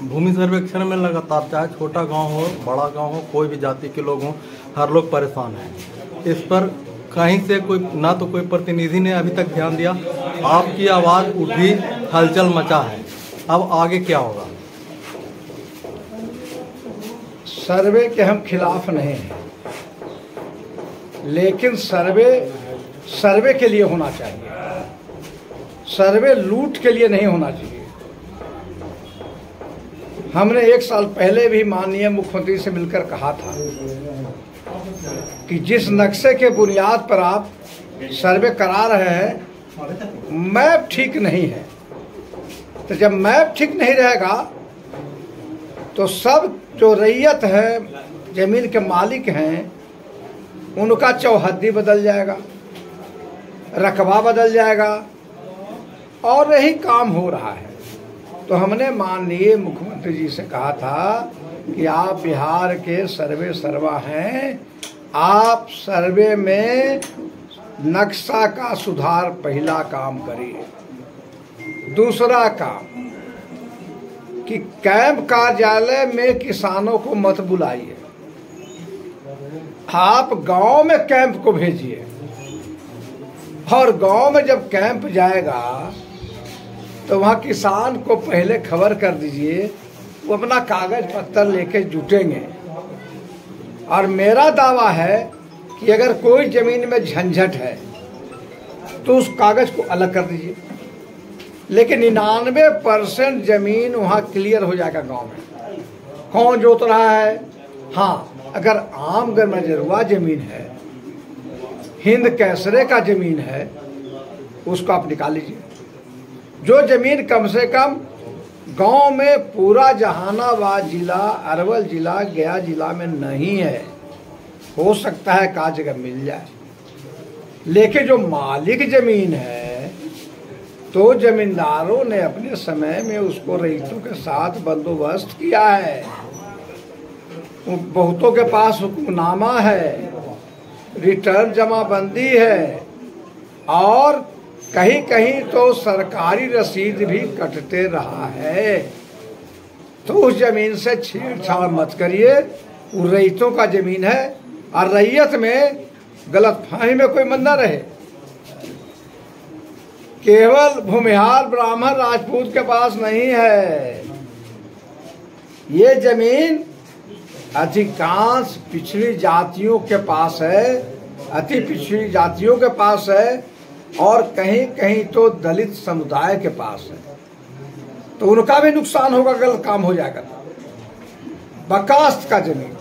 भूमि सर्वेक्षण में लगातार, चाहे छोटा गांव हो बड़ा गांव हो, कोई भी जाति के लोग हों, हर लोग परेशान हैं। इस पर कहीं से कोई प्रतिनिधि ने अभी तक ध्यान दिया। आपकी आवाज़ उठी, हलचल मचा है, अब आगे क्या होगा? सर्वे के हम खिलाफ नहीं हैं, लेकिन सर्वे के लिए होना चाहिए। सर्वे लूट के लिए नहीं होना चाहिए। हमने 1 साल पहले भी माननीय मुख्यमंत्री से मिलकर कहा था कि जिस नक्शे के बुनियाद पर आप सर्वे करा रहे हैं, मैप ठीक नहीं है। तो जब मैप ठीक नहीं रहेगा तो सब जो रैयत है, जमीन के मालिक हैं, उनका चौहद्दी बदल जाएगा, रकबा बदल जाएगा, और यही काम हो रहा है। तो हमने माननीय मुख्यमंत्री जी से कहा था कि आप बिहार के सर्वा हैं, आप सर्वे में नक्शा का सुधार पहला काम करिए। दूसरा काम कि कैंप कार्यालय में किसानों को मत बुलाइए, आप गांव में कैंप को भेजिए। और गांव में जब कैंप जाएगा तो वहाँ किसान को पहले खबर कर दीजिए, वो अपना कागज पत्तर लेके जुटेंगे। और मेरा दावा है कि अगर कोई जमीन में झंझट है तो उस कागज को अलग कर दीजिए, लेकिन 99% जमीन वहाँ क्लियर हो जाएगा। गांव में कौन जोत रहा है? हाँ, अगर आम गरमजरुआ जमीन है, हिंद कैसरे का जमीन है, उसको आप निकाल लीजिए। जो जमीन कम से कम गांव में पूरा जहानाबाद जिला, अरवल जिला, गया जिला में नहीं है, हो सकता है का जगह मिल जाए। लेकिन जो मालिक जमीन है, तो जमींदारों ने अपने समय में उसको रईतों के साथ बंदोबस्त किया है। बहुतों के पास हुक्मनामा है, रिटर्न जमाबंदी है, और कहीं कहीं तो सरकारी रसीद भी कटते रहा है। तो उस जमीन से छेड़छाड़ मत करिए, वो रईतों का जमीन है। और रैयत में गलतफहमी में कोई मन न रहे। केवल भूमिहार ब्राह्मण राजपूत के पास नहीं है, ये जमीन अधिकांश पिछड़ी जातियों के पास है, अति पिछड़ी जातियों के पास है, और कहीं कहीं तो दलित समुदाय के पास है। तो उनका भी नुकसान होगा, गलत काम हो जाएगा। बकास्त का जमीन,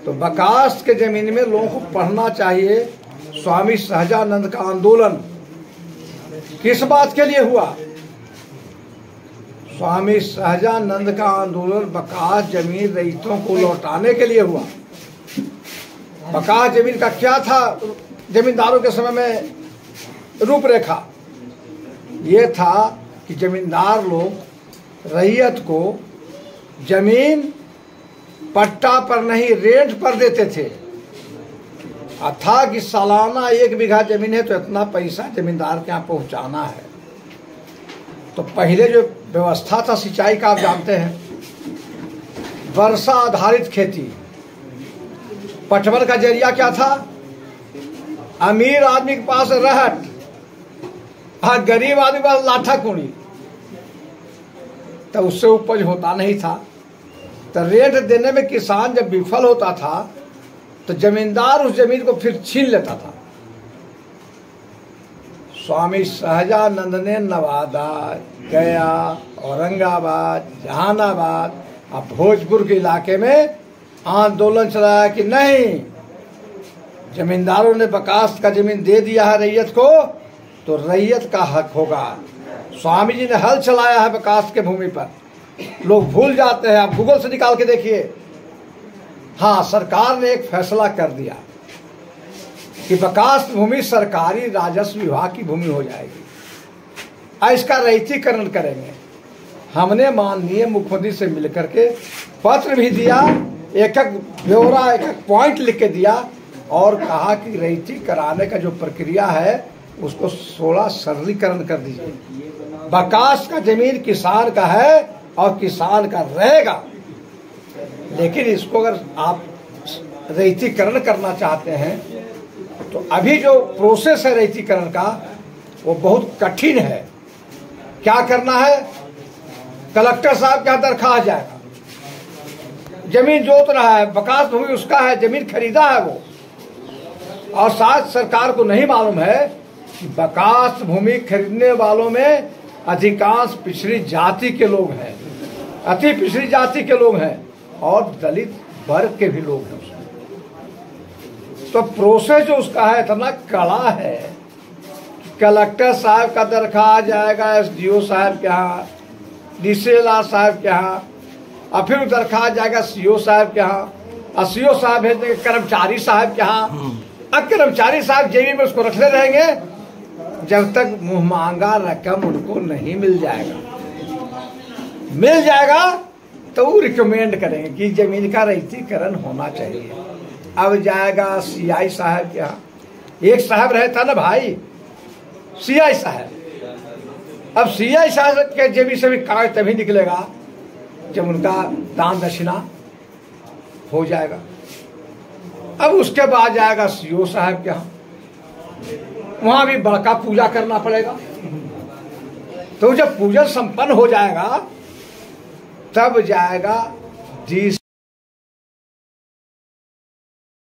तो बकास्त के जमीन में लोगों को पढ़ना चाहिए। स्वामी सहजानंद का आंदोलन किस बात के लिए हुआ? स्वामी सहजानंद का आंदोलन बकास्त जमीन रईतों को लौटाने के लिए हुआ। बकास्त जमीन का क्या था जमींदारों के समय में रूपरेखा? ये था कि जमींदार लोग रैयत को जमीन पट्टा पर नहीं, रेंट पर देते थे। था कि सालाना 1 बीघा जमीन है तो इतना पैसा जमींदार के यहाँ पहुँचाना है। तो पहले जो व्यवस्था था सिंचाई का, आप जानते हैं, वर्षा आधारित खेती। पटवन का जरिया क्या था? अमीर आदमी के पास रहट, और गरीब आदमी के पास लाठा कुड़ी। तो उससे उपज होता नहीं था। तो रेट देने में किसान जब विफल होता था तो जमींदार उस जमीन को फिर छीन लेता था। स्वामी सहजानंद ने नवादा, गया, औरंगाबाद, जहानाबाद और भोजपुर के इलाके में आंदोलन चलाया कि नहीं, जमींदारों ने बकास्त का जमीन दे दिया है रैयत को, तो रैयत का हक होगा। स्वामी जी ने हल चलाया है बकास्त के भूमि पर। लोग भूल जाते हैं, आप गूगल से निकाल के देखिए। हाँ, सरकार ने एक फैसला कर दिया कि बकास्त भूमि सरकारी राजस्व विभाग की भूमि हो जाएगी। इसका रैयतीकरण करेंगे। हमने माननीय मुख्यमंत्री से मिलकर के पत्र भी दिया, एक एक ब्यौरा, एक एक पॉइंट लिख के दिया, और कहा कि रैयती कराने का जो प्रक्रिया है उसको 16 सरलीकरण कर दीजिए। बकास्त का जमीन किसान का है, और किसान का रहेगा। लेकिन इसको अगर आप रैयतीकरण करना चाहते हैं तो अभी जो प्रोसेस है रैयतीकरण का वो बहुत कठिन है। क्या करना है, कलेक्टर साहब के यहाँ दरखास्त जाएगा, जमीन जोत रहा है, बकास भूमि उसका है, जमीन खरीदा है वो, और साथ सरकार को नहीं मालूम है कि बकास भूमि खरीदने वालों में अधिकांश पिछड़ी जाति के लोग हैं, अति पिछड़ी जाति के लोग हैं और दलित वर्ग के भी लोग हैं। तो प्रोसेस जो उसका है इतना कड़ा है, कलेक्टर साहब का दरखास्त जाएगा एसडीओ साहब के यहाँ, डीसीएलआर साहब के यहाँ, और फिर दरखास्त जाएगा सीओ साहब के यहाँ, और सीओ साहब भेज देंगे कर्मचारी साहब के यहाँ। अब कर्मचारी साहब जेबी में उसको रखते रहेंगे जब तक मुंह मांगा रकम उनको नहीं मिल जाएगा तो वो रिकमेंड करेंगे कि जमीन का रैयतीकरण होना चाहिए। अब जाएगा सीआई साहब के यहाँ, एक साहब रहता ना भाई सीआई साहब। अब सीआई साहब के जेबी से भी कागज तभी निकलेगा जब उनका दान दक्षिणा हो जाएगा। अब उसके बाद जाएगा सीओ साहब के यहाँ, वहां भी बड़का पूजा करना पड़ेगा। तो जब पूजन संपन्न हो जाएगा तब जाएगा